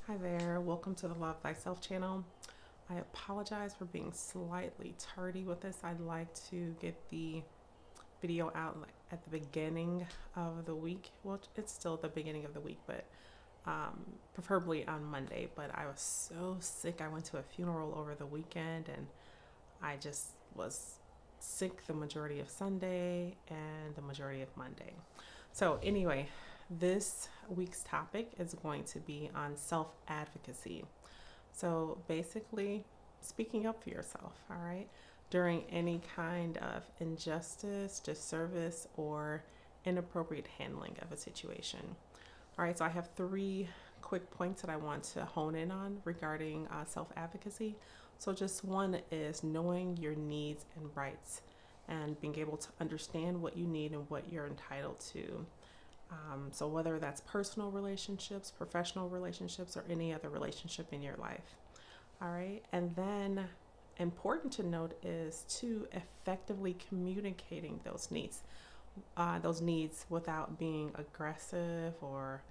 Hi there, welcome to the Love Thyself channel. I apologize for being slightly tardy with this. I'd like to get the video out at the beginning of the week. Well, it's still the beginning of the week, but preferably on Monday. But I was so sick. I went to a funeral over the weekend and I just was sick the majority of Sunday and the majority of Monday. So, anyway, this week's topic is going to be on self-advocacy. So basically, speaking up for yourself, all right, during any kind of injustice, disservice, or inappropriate handling of a situation. All right, so I have three quick points that I want to hone in on regarding self-advocacy. So just one is knowing your needs and rights and being able to understand what you need and what you're entitled to. So whether that's personal relationships, professional relationships, or any other relationship in your life. All right. And then important to note is to effectively communicating those needs without being aggressive or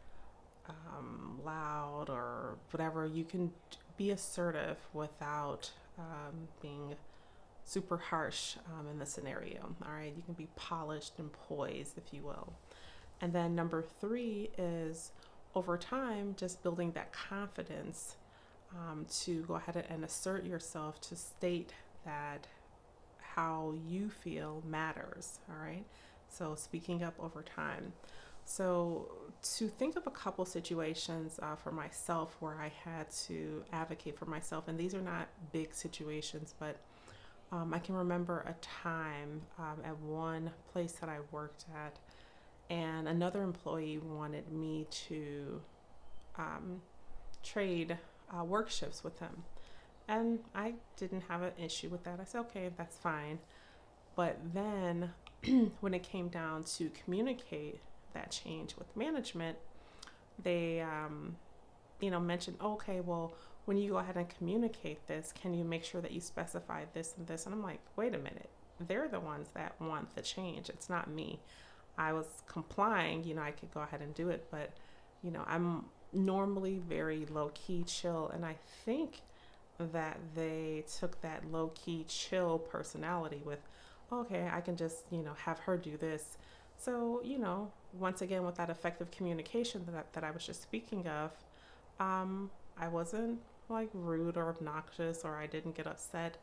loud or whatever. You can be assertive without being super harsh in the scenario. All right. You can be polished and poised, if you will. And then number three is over time, just building that confidence to go ahead and assert yourself, to state that how you feel matters. All right. So speaking up over time. So to think of a couple situations for myself where I had to advocate for myself, and these are not big situations, but I can remember a time at one place that I worked at, and another employee wanted me to trade work shifts with him. And I didn't have an issue with that. I said, okay, that's fine. But then when it came down to communicate that change with management, they, mentioned, okay, well, when you go ahead and communicate this, can you make sure that you specify this and this? And I'm like, wait a minute. They're the ones that want the change. It's not me. I was complying, I could go ahead and do it, but, I'm normally very low key, chill. And I think that they took that low key, chill personality with, okay, I can just, have her do this. So, once again, with that effective communication that I was just speaking of, I wasn't like rude or obnoxious or I didn't get upset,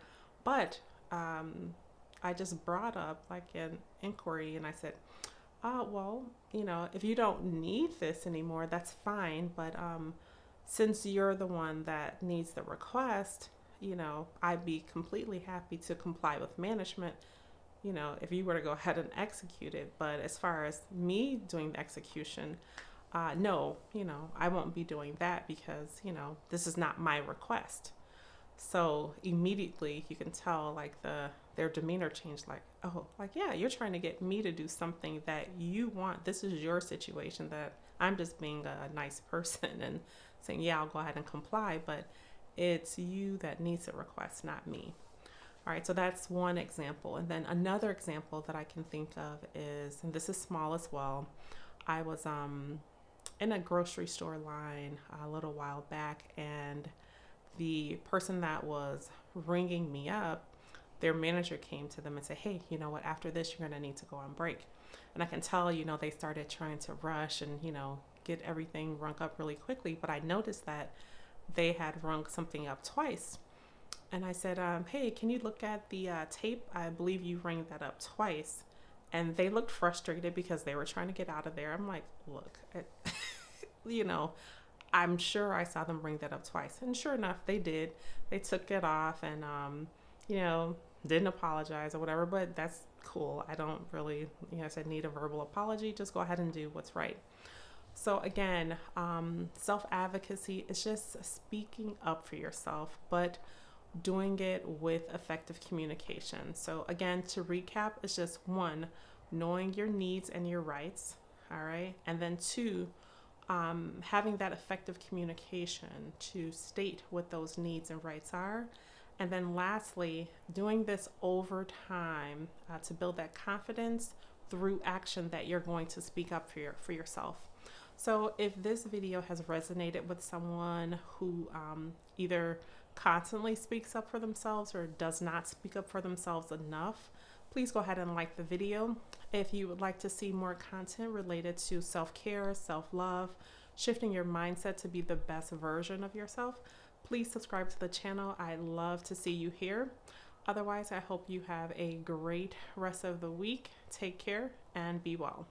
but I just brought up like an inquiry and I said, well, if you don't need this anymore, that's fine. But since you're the one that needs the request, I'd be completely happy to comply with management, if you were to go ahead and execute it. But as far as me doing the execution, no, I won't be doing that because, this is not my request. So immediately you can tell like their demeanor changed, like, oh, like, yeah, you're trying to get me to do something that you want. This is your situation that I'm just being a nice person and saying, yeah, I'll go ahead and comply, but it's you that needs a request, not me. All right, so that's one example. And then another example that I can think of is, and this is small as well, I was in a grocery store line a little while back, and the person that was ringing me up, their manager came to them and said, hey, you know what, after this, you're going to need to go on break. And I can tell, they started trying to rush and, get everything rung up really quickly. But I noticed that they had rung something up twice. And I said, hey, can you look at the tape? I believe you rang that up twice. And they looked frustrated because they were trying to get out of there. I'm like, look, I'm sure I saw them ring that up twice. And sure enough, they did. They took it off and, didn't apologize or whatever, but that's cool. I don't really, I said, need a verbal apology. Just go ahead and do what's right. So again, self-advocacy is just speaking up for yourself, but doing it with effective communication. So again, to recap, it's just one, knowing your needs and your rights. All right. And then two, having that effective communication to state what those needs and rights are. And then lastly, doing this over time to build that confidence through action that you're going to speak up for yourself. So if this video has resonated with someone who either constantly speaks up for themselves or does not speak up for themselves enough, please go ahead and like the video. If you would like to see more content related to self-care, self-love, shifting your mindset to be the best version of yourself, please subscribe to the channel. I love to see you here. Otherwise, I hope you have a great rest of the week. Take care and be well.